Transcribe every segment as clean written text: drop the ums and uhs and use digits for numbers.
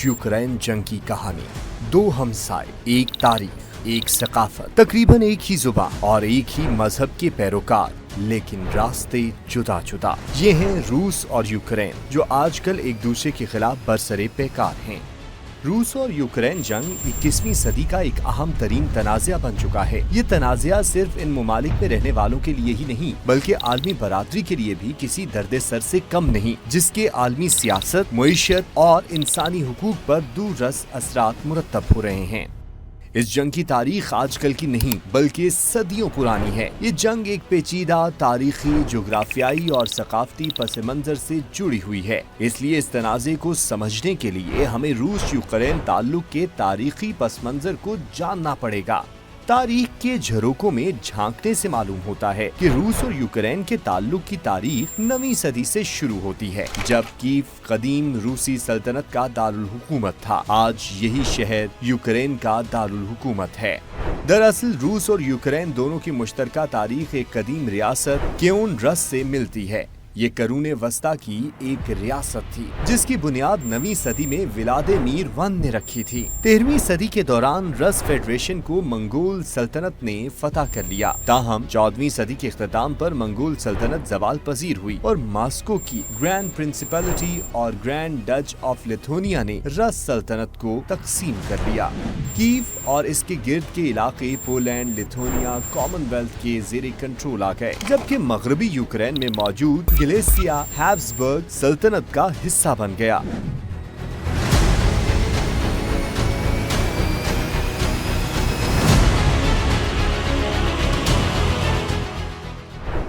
Ukraine जंग की कहानी। दो हमसाए, एक तारीख, एक सकाफत, तकरीबन एक ही जुबान और एक ही मजहब के पैरोकार, लेकिन रास्ते जुदा जुदा। ये हैं रूस और यूक्रेन, जो आजकल एक दूसरे के खिलाफ बरसरे पैकार हैं। रूस और यूक्रेन जंग 21वीं सदी का एक अहम तरीन तनाज़ा बन चुका है। ये तनाज़ा सिर्फ इन ममालिक में रहने वालों के लिए ही नहीं, बल्कि आलमी बरादरी के लिए भी किसी दर्द सर से कम नहीं, जिसके आलमी सियासत, मईशत और इंसानी हुकूक पर दूररस असरात मुरतब हो रहे हैं। इस जंग की तारीख आजकल की नहीं, बल्कि सदियों पुरानी है। ये जंग एक पेचीदा तारीखी, जोग्राफियाई और सकाफती पस मंजर से जुड़ी हुई है। इसलिए इस तनाज़े को समझने के लिए हमें रूस यूक्रेन ताल्लुक के तारीखी पस मंजर को जानना पड़ेगा। तारीख के झरोकों में झांकने से मालूम होता है कि रूस और यूक्रेन के ताल्लुक की तारीख 9वीं सदी से शुरू होती है, जब कीव कदीम रूसी सल्तनत का दारुल हुकूमत था। आज यही शहर यूक्रेन का दारुल हुकूमत है। दरअसल रूस और यूक्रेन दोनों की मुश्तरका तारीख एक कदीम रियासत क्योन रस से मिलती है। ये करूने वस्ता की एक रियासत थी, जिसकी बुनियाद 9वीं सदी में व्लादिमीर वन ने रखी थी। 13वीं सदी के दौरान रस फेडरेशन को मंगोल सल्तनत ने फतह कर लिया। ताहम 14वीं सदी के इख्तिताम पर मंगोल सल्तनत जवाल पजीर हुई और मॉस्को की ग्रैंड प्रिंसिपलिटी और ग्रैंड डच ऑफ लिथुआनिया ने रस सल्तनत को तकसीम कर लिया। कीव और इसके गिर्द के इलाके पोलैंड, लिथुआनिया, कॉमनवेल्थ के जेर कंट्रोल आ गए, जबकि मगरबी यूक्रेन में मौजूद गलेसिया हैब्सबर्ग सल्तनत का हिस्सा बन गया।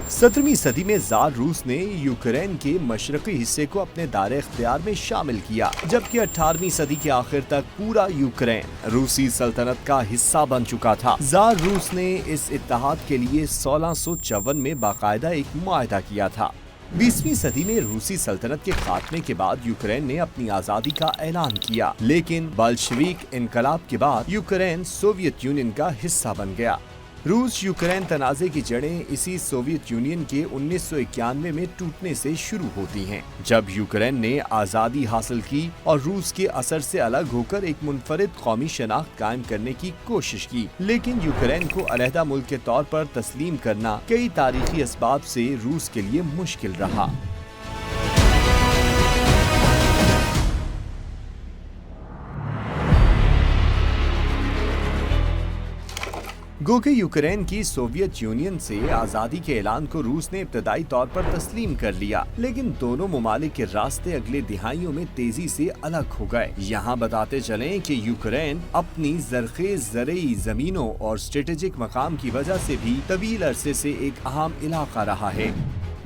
17वीं सदी में जार रूस ने यूक्रेन के मशरकी हिस्से को अपने दायरे इख्तियार में शामिल किया, जबकि 18वीं सदी के आखिर तक पूरा यूक्रेन रूसी सल्तनत का हिस्सा बन चुका था। जार रूस ने इस इत्तेहाद के लिए 1654 में बाकायदा एक मुआहदा किया था। 20वीं सदी में रूसी सल्तनत के खात्मे के बाद यूक्रेन ने अपनी आज़ादी का ऐलान किया, लेकिन बल्शेविक इनकलाब के बाद यूक्रेन सोवियत यूनियन का हिस्सा बन गया। रूस यूक्रेन तनाज़े की जड़ें इसी सोवियत यूनियन के 1991 में टूटने से शुरू होती हैं, जब यूक्रेन ने आज़ादी हासिल की और रूस के असर से अलग होकर एक मुनफरिद कौमी शनाख्त कायम करने की कोशिश की। लेकिन यूक्रेन को अलहदा मुल्क के तौर पर तस्लीम करना कई तारीखी असबाब से रूस के लिए मुश्किल रहा। गो के यूक्रेन की सोवियत यूनियन से आज़ादी के ऐलान को रूस ने इब्तदाई तौर पर तस्लीम कर लिया, लेकिन दोनों ममालिक के रास्ते अगले दिहाइयों में तेजी से अलग हो गए। यहाँ बताते चलें कि यूक्रेन अपनी जरखेज ज़रई ज़मीनों और स्ट्रेटेजिक मकाम की वजह से भी तवील अरसे से एक अहम इलाका रहा है,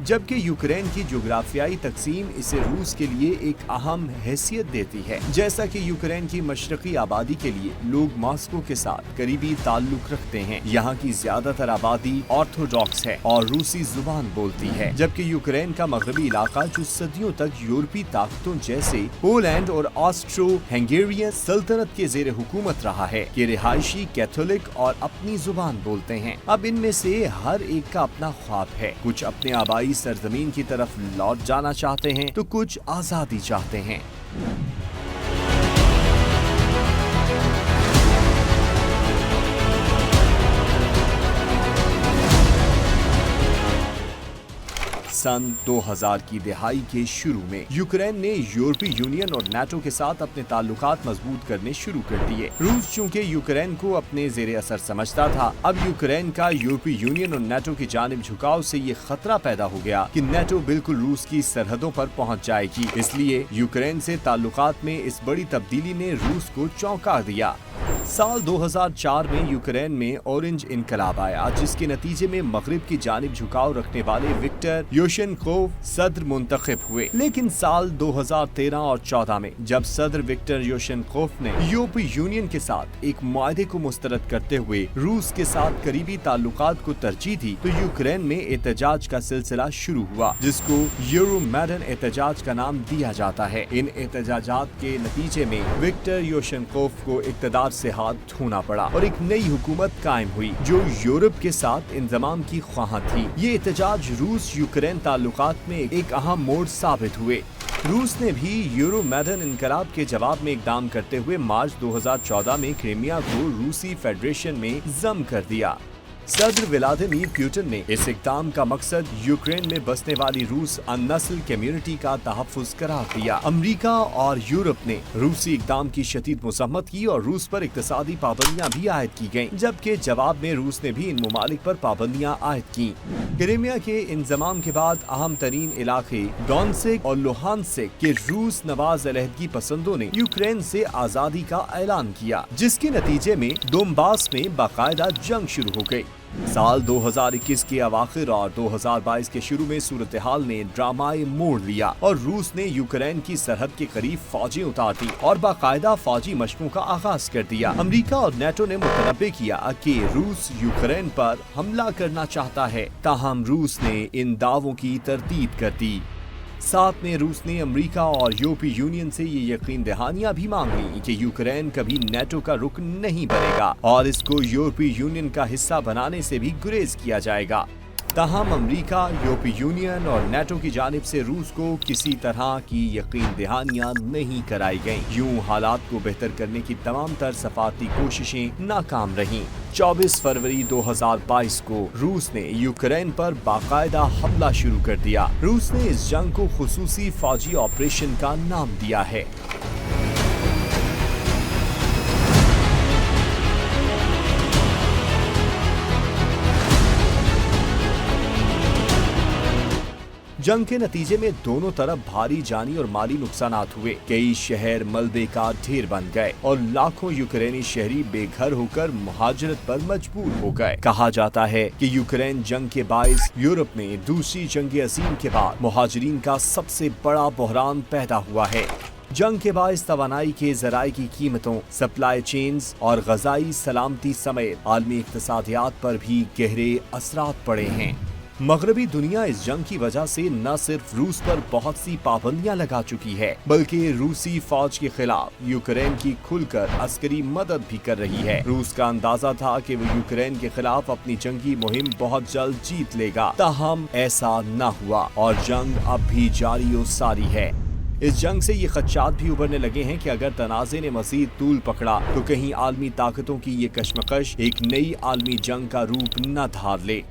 जबकि यूक्रेन की जोग्राफियाई तकसीम इसे रूस के लिए एक अहम हैसियत देती है। जैसा कि यूक्रेन की मशरकी आबादी के लिए लोग मॉस्को के साथ करीबी ताल्लुक रखते हैं। यहाँ की ज्यादातर आबादी ऑर्थोडॉक्स है और रूसी जुबान बोलती है, जबकि यूक्रेन का मगरबी इलाका जो सदियों तक यूरोपीय ताकतों जैसे पोलैंड और ऑस्ट्रो हंगेरियन सल्तनत के जेर हुकूमत रहा है, के रिहायशी कैथोलिक और अपनी जुबान बोलते हैं। अब इनमें से हर एक का अपना ख्वाब है। कुछ अपने आबाई सरजमीन की तरफ लौट जाना चाहते हैं, तो कुछ आजादी चाहते हैं। सन 2000 की दिहाई के शुरू में यूक्रेन ने यूरोपीय यूनियन और नाटो के साथ अपने ताल्लुकात मजबूत करने शुरू कर दिए। रूस चूंकि यूक्रेन को अपने जेर असर समझता था, अब यूक्रेन का यूरोपीय यूनियन और नाटो की जानिब झुकाव से ये खतरा पैदा हो गया कि नाटो बिल्कुल रूस की सरहदों पर पहुंच जाएगी। इसलिए यूक्रेन से ताल्लुकात में इस बड़ी तब्दीली ने रूस को चौंका दिया। साल 2004 में यूक्रेन में ऑरेंज इनकलाब आया, जिसके नतीजे में मगरिब की जानिब झुकाव रखने वाले विक्टर योशेनकोव सदर मुंतखब हुए। लेकिन साल 2013 और 14 में जब सदर विक्टर योशेनकोव ने यूरोपीय यूनियन के साथ एक मुआहदे को मुस्तरद करते हुए रूस के साथ करीबी ताल्लुकात को तरजीह दी, तो यूक्रेन में एहतजाज का सिलसिला शुरू हुआ, जिसको यूरोमैडन एहतजाज का नाम दिया जाता है। इन एहतजाजात के नतीजे में विक्टर योशेनकोव को इक़्तिदार से हाथ धोना पड़ा और एक नई हुकूमत कायम हुई जो यूरोप के साथ इंज़माम की ख्वाह थी। ये एहतजाज रूस यूक्रेन ताल्लुकात में एक अहम मोड़ साबित हुए। 2014 में यूक्रेन रूस ने भी यूरोमैडन इनकलाब के जवाब में इकदाम करते हुए मार्च 2014 में क्रीमिया को रूसी फेडरेशन में जम कर दिया। सदर व्लादिमीर पुतिन ने इस इक़दाम का मकसद यूक्रेन में बसने वाली रूस अन-नस्ल कम्युनिटी का तहफ़्फ़ुज़ करार दिया। अमेरिका और यूरोप ने रूसी इक़दाम की शदीद मज़म्मत की और रूस पर इक़्तिसादी पाबंदियां भी आयद की गयीं, जबकि जवाब में रूस ने भी इन ममालिक पर पाबंदियां आयद की। क्रीमिया के इंज़माम के बाद अहम तरीन इलाके डोनेत्स्क और लुहानस्क के रूस नवाज अलहदगी पसंदों ने यूक्रेन से आज़ादी का ऐलान किया, जिसके नतीजे में दोनबास में बाकायदा जंग शुरू हो गई। साल 2021 के अवाखिर और 2022 के शुरू में सूरत हाल ने ड्रामाई मोड़ लिया और रूस ने यूक्रेन की सरहद के करीब फौजें उतार दी और बाकायदा फौजी मशकों का आगाज कर दिया। अमेरिका और नेटो ने मुतनब्बे किया कि रूस यूक्रेन पर हमला करना चाहता है, ताहम रूस ने इन दावों की तरदीद कर दी। साथ में रूस ने अमेरिका और यूरोपीय यूनियन से ये यकीन दहानियां भी मांग ली कि यूक्रेन कभी नेटो का रुकन नहीं बनेगा और इसको यूरोपीय यूनियन का हिस्सा बनाने से भी गुरेज किया जाएगा। ताहम अमेरिका, यूरोपीय यूनियन और नेटो की जानिब से रूस को किसी तरह की यकीन दहानियां नहीं कराई गयीं। यूं हालात को बेहतर करने की तमाम तर सफारती कोशिशें नाकाम रहीं। 24 फरवरी 2022 को रूस ने यूक्रेन पर बाकायदा हमला शुरू कर दिया। रूस ने इस जंग को खुसूसी फौजी ऑपरेशन का नाम दिया है। जंग के नतीजे में दोनों तरफ भारी जानी और माली नुकसानात हुए। कई शहर मलबे का ढेर बन गए और लाखों यूक्रेनी शहरी बेघर होकर मुहाजिरत पर मजबूर हो गए। कहा जाता है कि यूक्रेन जंग के बाइस यूरोप में दूसरी जंग अजीम के बाद मुहाजिरीन का सबसे बड़ा बहरान पैदा हुआ है। जंग के बाइस तवानाई के ज़राए की कीमतों, सप्लाई चेन्स और ग़ज़ाई सलामती समेत आलमी इक़्तिसादियात पर भी गहरे असरात पड़े हैं। मगरबी दुनिया इस जंग की वजह से न सिर्फ रूस पर बहुत सी पाबंदियां लगा चुकी है, बल्कि रूसी फौज के खिलाफ यूक्रेन की खुलकर अस्करी मदद भी कर रही है। रूस का अंदाजा था कि वो यूक्रेन के खिलाफ अपनी जंगी मुहिम बहुत जल्द जीत लेगा, ताहम ऐसा न हुआ और जंग अब भी जारी और सारी है। इस जंग से ये खदशात भी उभरने लगे हैं कि अगर तनाज़े ने मज़ीद तूल पकड़ा तो कहीं आलमी ताकतों की ये कशमकश एक नई आलमी जंग का रूप न धार ले।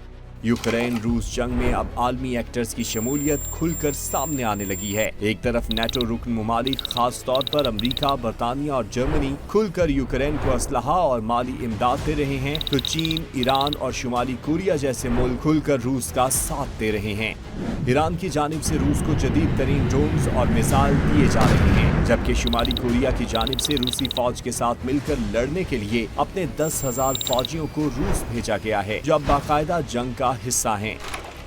यूक्रेन रूस जंग में अब आलमी एक्टर्स की शमूलियत खुलकर सामने आने लगी है। एक तरफ नेटो रुकन मुमालिक खास तौर पर अमेरिका, बरतानिया और जर्मनी खुलकर यूक्रेन को असलहा और माली इमदाद दे रहे हैं, तो चीन, ईरान और शुमाली कोरिया जैसे मुल्क खुलकर रूस का साथ दे रहे हैं। ईरान की जानिब से रूस को जदीद तरीन ड्रोन्स और मिसाइल दिए जा रहे हैं, जबकि शुमाली कोरिया की जानिब से रूसी फौज के साथ मिलकर लड़ने के लिए अपने 10,000 फौजियों को रूस भेजा गया है, जो अब बाकायदा जंग का हिस्सा हैं।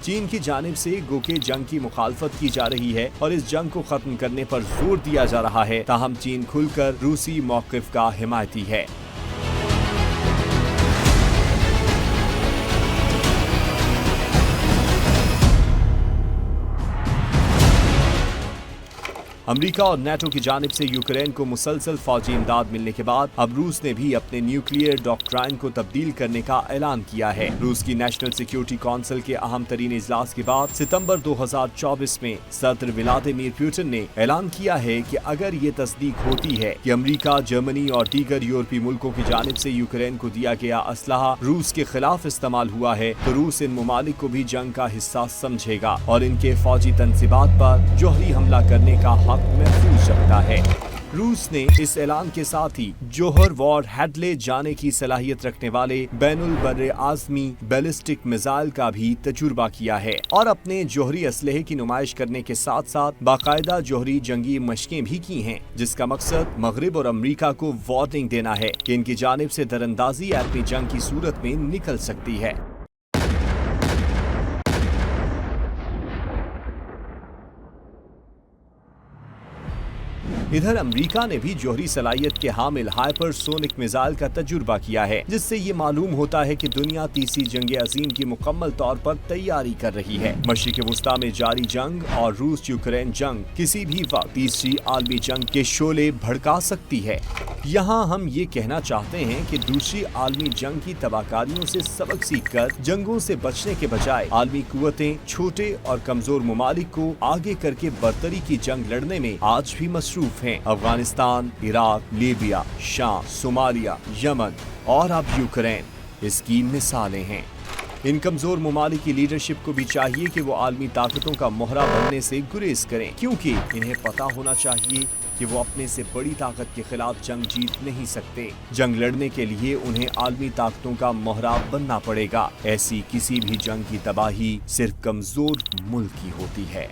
चीन की जानिब से गोके जंग की मुखालफत की जा रही है और इस जंग को खत्म करने पर जोर दिया जा रहा है, ताहम चीन खुलकर रूसी मौक़िफ़ का हिमायती है। अमेरिका और नेटो की जानिब से यूक्रेन को मुसलसल फौजी इमदाद मिलने के बाद अब रूस ने भी अपने न्यूक्लियर डॉक्ट्राइन को तब्दील करने का ऐलान किया है। रूस की नेशनल सिक्योरिटी काउंसिल के अहम तरीन इजलास के बाद सितंबर 2024 में सदर व्लादिमीर पुतिन ने ऐलान किया है कि अगर ये तस्दीक होती है कि अमेरिका, जर्मनी और दीगर यूरोपीय मुल्कों की जानिब से यूक्रेन को दिया गया असलहा रूस के खिलाफ इस्तेमाल हुआ है, तो रूस इन ममालिक को भी जंग का हिस्सा समझेगा और इनके फौजी तंसीबात पर जोहरी हमला करने का हक महफूज रखता है। रूस ने इस ऐलान के साथ ही जोहर वॉर हेड ले जाने की सलाहियत रखने वाले बैनुल बर्रे आज़मी बैलिस्टिक मिसाइल का भी तजुर्बा किया है और अपने जोहरी असलहे की नुमाइश करने के साथ साथ बाकायदा जोहरी जंगी मशकें भी की हैं, जिसका मकसद मगरिब और अमेरिका को वार्निंग देना है कि इनकी जानिब से दरअंदाजी एटमी जंग की सूरत में निकल सकती है। इधर अमेरिका ने भी जौहरी सलाहियत के हामिल हाइपरसोनिक मिसाइल का तजुर्बा किया है, जिससे ये मालूम होता है कि दुनिया तीसरी जंग अजीम की मुकम्मल तौर पर तैयारी कर रही है। मशरिक वस्ता में जारी जंग और रूस यूक्रेन जंग किसी भी वक्त तीसरी आलमी जंग के शोले भड़का सकती है। यहाँ हम ये कहना चाहते हैं कि दूसरी आलमी जंग की तबाहकारियों से सबक सीखकर जंगों से बचने के बजाय आलमी कुव्वतें छोटे और कमजोर ममालिक को आगे करके बर्तरी की जंग लड़ने में आज भी मसरूफ हैं। अफगानिस्तान, इराक, लीबिया, शाम, सोमालिया, यमन और अब यूक्रेन इसकी मिसालें हैं। इन कमजोर ममालिक की लीडरशिप को भी चाहिए कि वो आलमी ताकतों का मोहरा बनने से गुरेज करें, क्योंकि इन्हें पता होना चाहिए कि वो अपने से बड़ी ताकत के खिलाफ जंग जीत नहीं सकते। जंग लड़ने के लिए उन्हें आलमी ताकतों का मोहरा बनना पड़ेगा। ऐसी किसी भी जंग की तबाही सिर्फ कमजोर मुल्क की होती है।